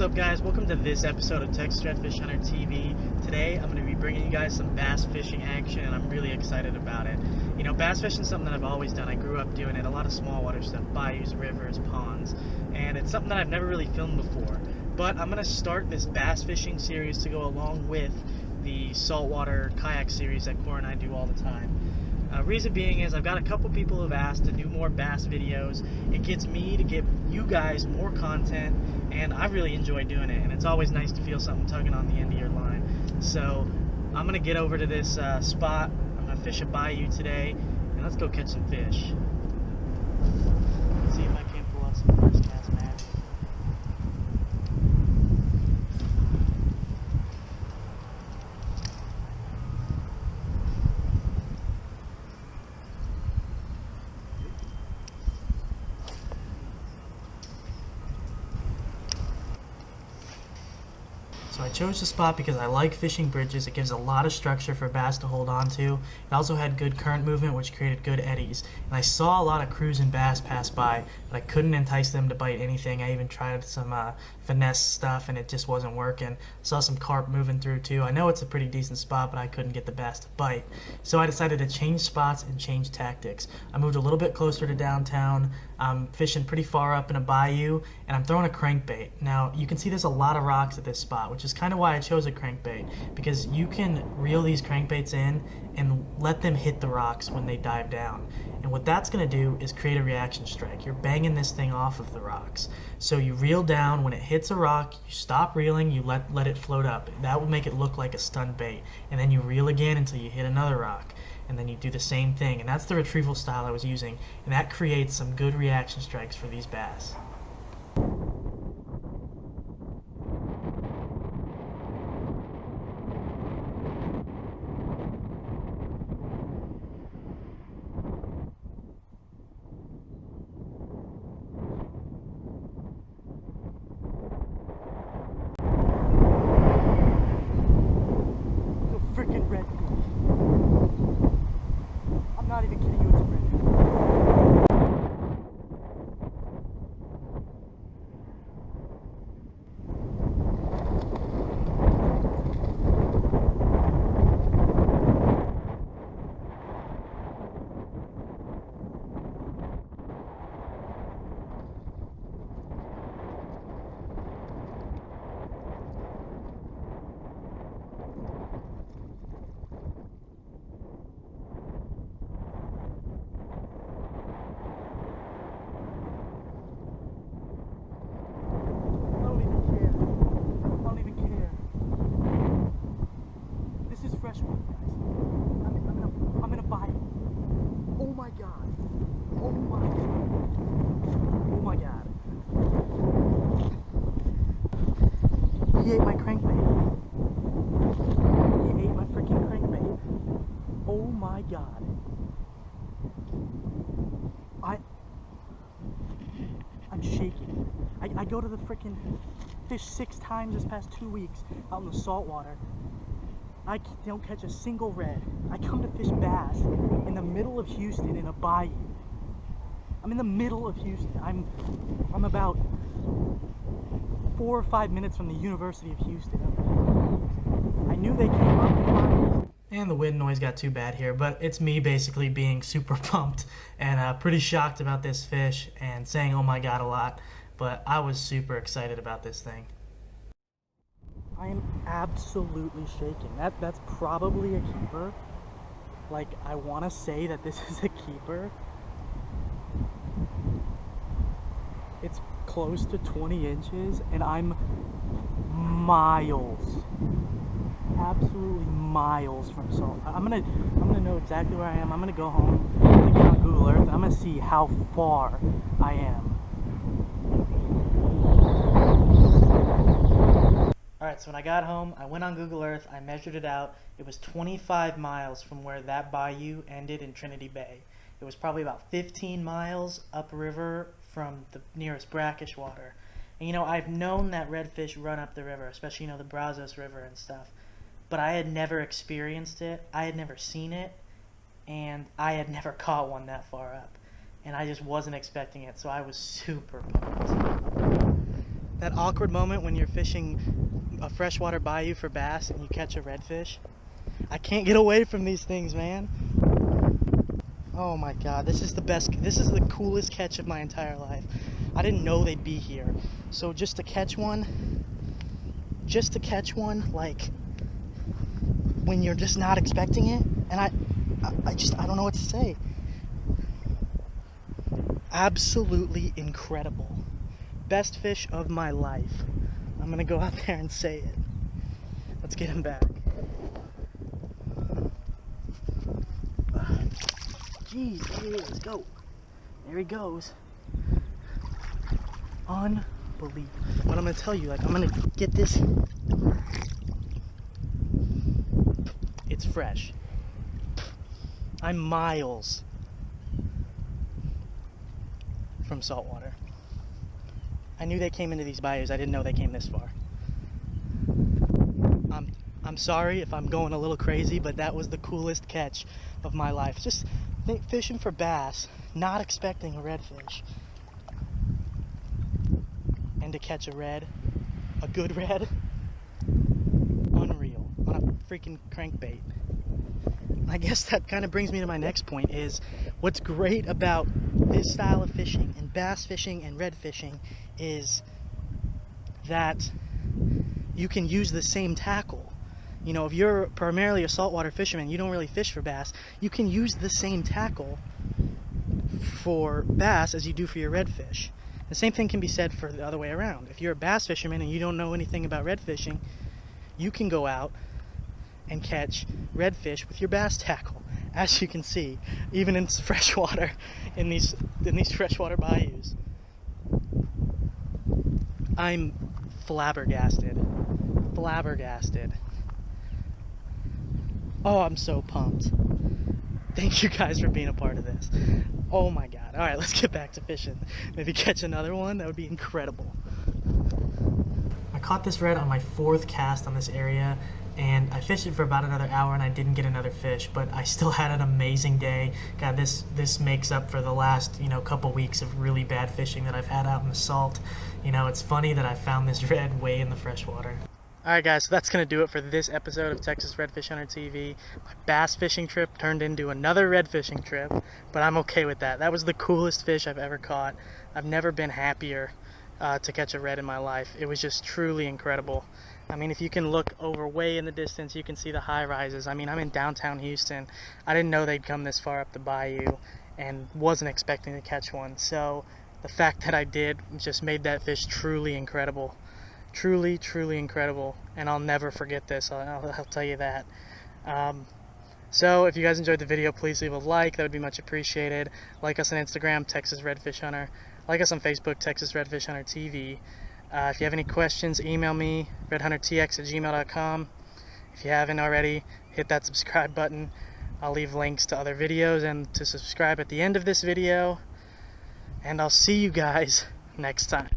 What's up, guys? Welcome to this episode of Texas Redfish Hunter TV. Today I'm going to be bringing you guys some bass fishing action, and I'm really excited about it. You know, bass fishing is something that I've always done. I grew up doing it, a lot of small water stuff, bayous, rivers, ponds, and it's something that I've never really filmed before. But I'm going to start this bass fishing series to go along with the saltwater kayak series that Cora and I do all the time. Reason being is I've got a couple people who have asked to do more bass videos. It gets me to give you guys more content, and I really enjoy doing it, and it's always nice to feel something tugging on the end of your line. So I'm going to get over to this spot. I'm going to fish a bayou today, and let's go catch some fish. Let's see if I can't pull out some first cast magic. So I chose the spot because I like fishing bridges. It gives a lot of structure for bass to hold on to. It also had good current movement, which created good eddies. And I saw a lot of cruising bass pass by, but I couldn't entice them to bite anything. I even tried some finesse stuff, and it just wasn't working. Saw some carp moving through too. I know it's a pretty decent spot, but I couldn't get the bass to bite. So I decided to change spots and change tactics. I moved a little bit closer to downtown. I'm fishing pretty far up in a bayou, and I'm throwing a crankbait. Now, you can see there's a lot of rocks at this spot, which is kind of why I chose a crankbait, because you can reel these crankbaits in and let them hit the rocks when they dive down. And what that's going to do is create a reaction strike. You're banging this thing off of the rocks. So you reel down. When it hits a rock, you stop reeling, you let it float up. That would make it look like a stun bait. And then you reel again until you hit another rock. And then you do the same thing. And that's the retrieval style I was using. And that creates some good reaction strikes for these bass. Freaking redfish. I'm not even kidding you, it's a redfish. Freshwater, guys. I'm in a bayou. Oh my god. Oh my god. Oh my god. He ate my crankbait. He ate my freaking crankbait. Oh my god. I'm shaking. I go to the freaking fish 6 times this past 2 weeks out in the saltwater. I don't catch a single red. I come to fish bass in the middle of Houston in a bayou. I'm in the middle of Houston. I'm about 4 or 5 minutes from the University of Houston. I knew they came up with bayous. And the wind noise got too bad here, but it's me basically being super pumped and pretty shocked about this fish and saying oh my god a lot. But I was super excited about this thing. I am absolutely shaking. That's probably a keeper. Like, I want to say that this is a keeper. It's close to 20 inches, and I'm miles, absolutely miles from salt. I'm gonna know exactly where I am. I'm gonna go home, I'm gonna get on Google Earth, and I'm gonna see how far I am. Alright, so when I got home, I went on Google Earth, I measured it out. It was 25 miles from where that bayou ended in Trinity Bay. It was probably about 15 miles upriver from the nearest brackish water. And you know, I've known that redfish run up the river, especially, you know, the Brazos River and stuff. But I had never experienced it, I had never seen it, and I had never caught one that far up. And I just wasn't expecting it, so I was super pumped. That awkward moment when you're fishing a freshwater bayou for bass and you catch a redfish. I can't get away from these things, man. Oh my god, this is the best, this is the coolest catch of my entire life. I didn't know they'd be here. So just to catch one, like, when you're just not expecting it, and I don't know what to say. Absolutely incredible. Best fish of my life. I'm gonna go out there and say it. Let's get him back. Jeez, let's go. There he goes. Unbelievable. But I'm gonna tell you, like, I'm gonna get this. It's fresh. I'm miles from saltwater. I knew they came into these bayous. I didn't know they came this far. I'm sorry if I'm going a little crazy, but that was the coolest catch of my life. Just fishing for bass, not expecting a redfish, and to catch a good red, unreal, on a freaking crankbait. I guess that kind of brings me to my next point, is what's great about this style of fishing, and bass fishing and red fishing, is that you can use the same tackle. You know, if you're primarily a saltwater fisherman, you don't really fish for bass, you can use the same tackle for bass as you do for your redfish. The same thing can be said for the other way around. If you're a bass fisherman and you don't know anything about red fishing, you can go out and catch redfish with your bass tackle, as you can see, even in freshwater, in these freshwater bayous. I'm flabbergasted. Oh, I'm so pumped. Thank you guys for being a part of this. Oh my god. Alright, let's get back to fishing. Maybe catch another one. That would be incredible. I caught this red on my 4th cast on this area, and I fished it for about another hour and I didn't get another fish, but I still had an amazing day. God, this makes up for the last, couple weeks of really bad fishing that I've had out in the salt. It's funny that I found this red way in the freshwater. Alright guys, so that's going to do it for this episode of Texas Redfish Hunter TV. My bass fishing trip turned into another red fishing trip, but I'm okay with that. That was the coolest fish I've ever caught. I've never been happier to catch a red in my life. It was just truly incredible. I mean, if you can look over way in the distance, you can see the high rises. I mean, I'm in downtown Houston. I didn't know they'd come this far up the bayou and wasn't expecting to catch one. So the fact that I did just made that fish truly incredible. Truly incredible, and I'll never forget this. I'll tell you that. So if you guys enjoyed the video, please leave a like. That would be much appreciated. Like us on Instagram, Texas Redfish Hunter. Like us on Facebook, Texas Redfish Hunter TV. If you have any questions, email me, redhuntertx@gmail.com. If you haven't already, hit that subscribe button. I'll leave links to other videos and to subscribe at the end of this video. And I'll see you guys next time.